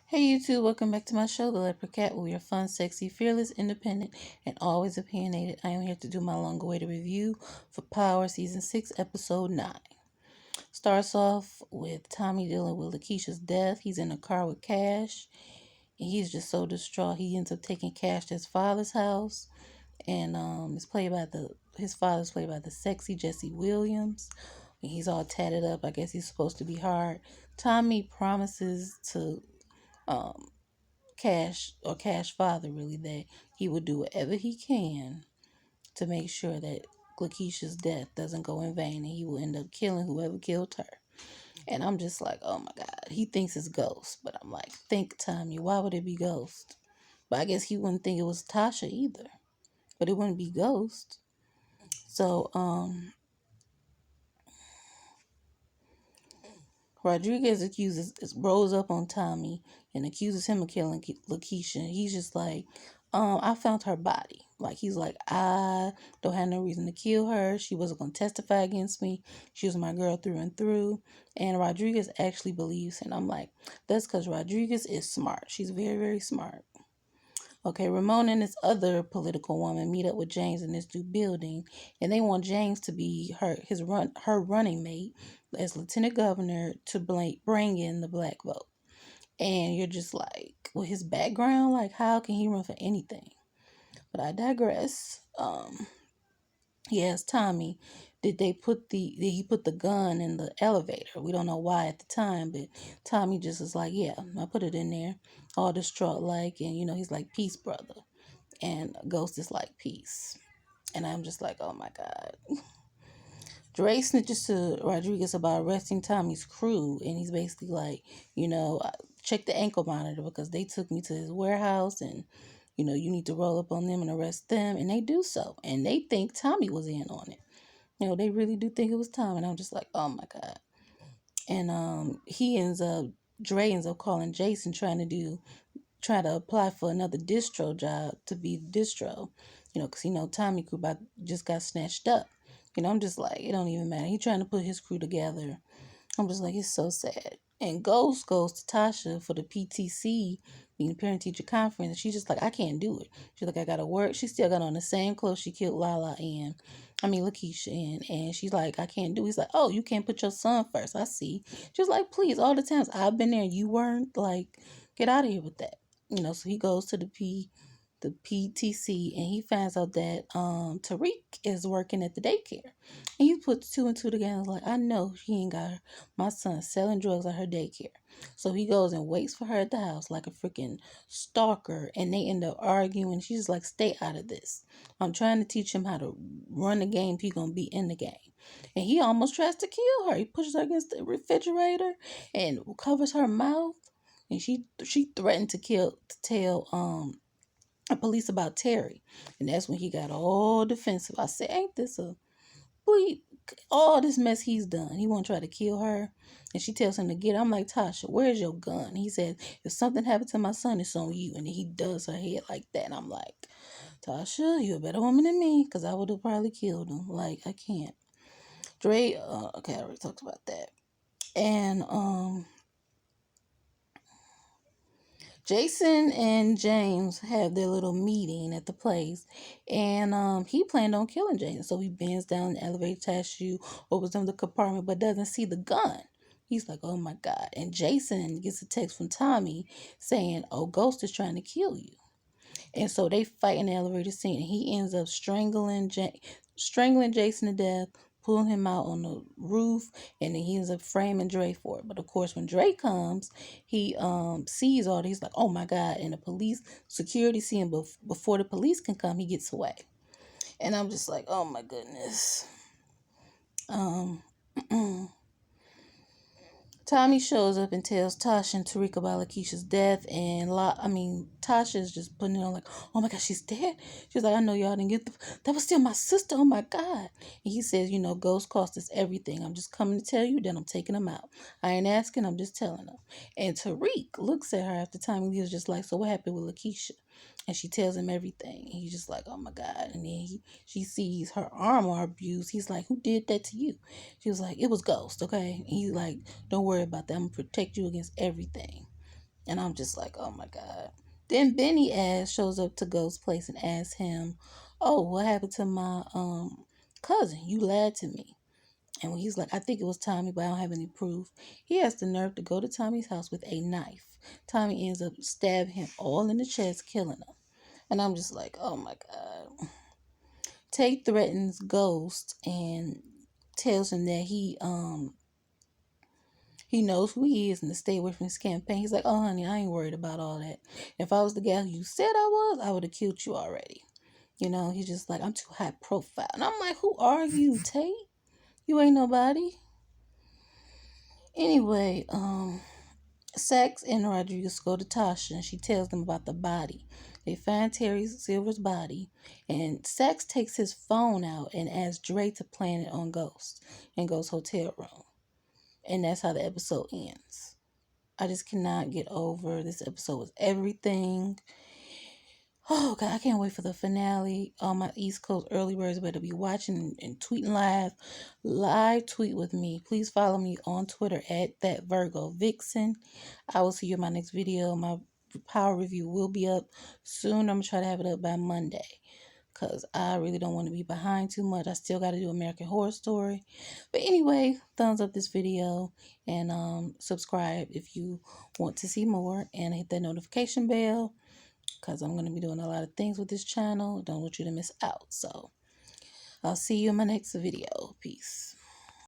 Hey YouTube, welcome back to my show, The Leopard Cat, where we are fun, sexy, fearless, independent, and always opinionated. I am here to do my long-awaited review for Power Season 6, Episode 9. Starts off with Tommy dealing with Lakeisha's death. He's in a car with Cash, and he's just so distraught. He ends up taking Cash to his father's house, and his father's played by the sexy Jesse Williams. And he's all tatted up. I guess he's supposed to be hard. Tommy promises to um, Cash father really, that he would do whatever he can to make sure that Lakeisha's death doesn't go in vain, and he will end up killing whoever killed her. And I'm just like, oh my God, he thinks it's Ghost, but I'm like, think, Tommy, why would it be Ghost? But I guess he wouldn't think it was Tasha either, but it wouldn't be Ghost. So Rodriguez rolls up on Tommy and accuses him of killing Lakeisha. He's just like, I found her body. Like, he's like, I don't have no reason to kill her. She wasn't going to testify against me. She was my girl through and through. And Rodriguez actually believes, and I'm like, that's because Rodriguez is smart. She's very, very smart. Okay, Ramona and this other political woman meet up with James in this new building, and they want James to be her running mate as lieutenant governor to bring in the black vote. And you're just like, with his background, like, how can he run for anything? But I digress. He asked Tommy, did he put the gun in the elevator? We don't know why at the time, but Tommy just was like, yeah, I put it in there, all distraught like, and he's like, peace, brother. And Ghost is like, peace. And I'm just like, oh my God. Dre snitches to Rodriguez about arresting Tommy's crew, and he's basically like, check the ankle monitor because they took me to his warehouse, and you need to roll up on them and arrest them, and they do so, and they think Tommy was in on it. They really do think it was Tommy, and I'm just like, oh my God. And Dre ends up calling Jason, try to apply for another distro job to be the distro, because Tommy crew just got snatched up. I'm just like, it don't even matter. He trying to put his crew together. I'm just like, it's so sad. And Ghost goes to Tasha for the PTC, being parent teacher conference, and she's just like, I can't do it. She's like, I gotta work. She still got on the same clothes she killed Lakeisha in, and she's like, I can't do it. He's like, oh, you can't put your son first. I see. She's like, please, all the times I've been there, you weren't, like, get out of here with that. So he goes to the PTC, and he finds out that Tariq is working at the daycare. And he puts two and two together, like, I know she ain't got my son selling drugs at her daycare. So he goes and waits for her at the house like a freaking stalker, and they end up arguing. She's like, stay out of this. I'm trying to teach him how to run the game if he's going to be in the game. And he almost tries to kill her. He pushes her against the refrigerator and covers her mouth. And she threatened to tell the police about Terry. And that's when he got all defensive. I said, ain't this a boy, all this mess he's done. He won't try to kill her. And she tells him to get it. I'm like, Tasha, where's your gun? He said, if something happened to my son, it's on you. And then he does her head like that. And I'm like, Tasha, you're a better woman than me, because I would have probably killed him. Like, I can't. Dre, okay, I already talked about that. And Jason and James have their little meeting at the place, and he planned on killing Jason. So he bends down the elevator test you, opens up the compartment, but doesn't see the gun. He's like, oh my God. And Jason gets a text from Tommy saying, oh, Ghost is trying to kill you. And so they fight in the elevator scene, and he ends up strangling Jason to death, pulling him out on the roof, and then he ends up framing Dre for it. But of course, when Dre comes, he sees all this, he's like, oh my God. And the police security see him, before the police can come, he gets away. And I'm just like, oh my goodness. Tommy shows up and tells Tasha and Tariq about Lakeisha's death, and Tasha is just putting it on like, oh my God, she's dead. She's like, I know y'all didn't that was still my sister. Oh my God. And he says, Ghost cost us everything. I'm just coming to tell you that I'm taking him out. I ain't asking, I'm just telling him. And Tariq looks at her after Tommy. He was just like, so what happened with Lakeisha? And she tells him everything. And he's just like, oh my God. And then she sees her arm are abused. He's like, who did that to you? She was like, it was Ghost, okay? And he's like, don't worry about that. I'm going to protect you against everything. And I'm just like, oh my God. Then Benny ass shows up to Ghost's place and asks him, oh, what happened to my cousin? You lied to me. And when he's like, I think it was Tommy, but I don't have any proof, he has the nerve to go to Tommy's house with a knife. Tommy ends up stabbing him all in the chest, killing him. And I'm just like, oh my God. Tate threatens Ghost and tells him that he knows who he is and to stay away from his campaign. He's like, oh honey, I ain't worried about all that. If I was the guy you said I was, I would have killed you already. You know, he's just like, I'm too high profile. And I'm like, who are you, Tate? You ain't nobody. Anyway, Sax and Rodriguez go to Tasha and she tells them about the body. They find Terry Silver's body, and Sax takes his phone out and asks Dre to plant it on Ghost in Ghost's hotel room. And that's how the episode ends. I just cannot get over this episode was everything. Oh God, I can't wait for the finale. All my East Coast early birds better be watching and tweeting live. Live tweet with me. Please follow me on Twitter at that Virgo Vixen. I will see you in my next video. My power review will be up soon. I'm gonna try to have it up by Monday. Cause I really don't want to be behind too much. I still gotta do American Horror Story. But anyway, thumbs up this video and subscribe if you want to see more and hit that notification bell because I'm going to be doing a lot of things with this channel. Don't want you to miss out. So I'll see you in my next video. Peace.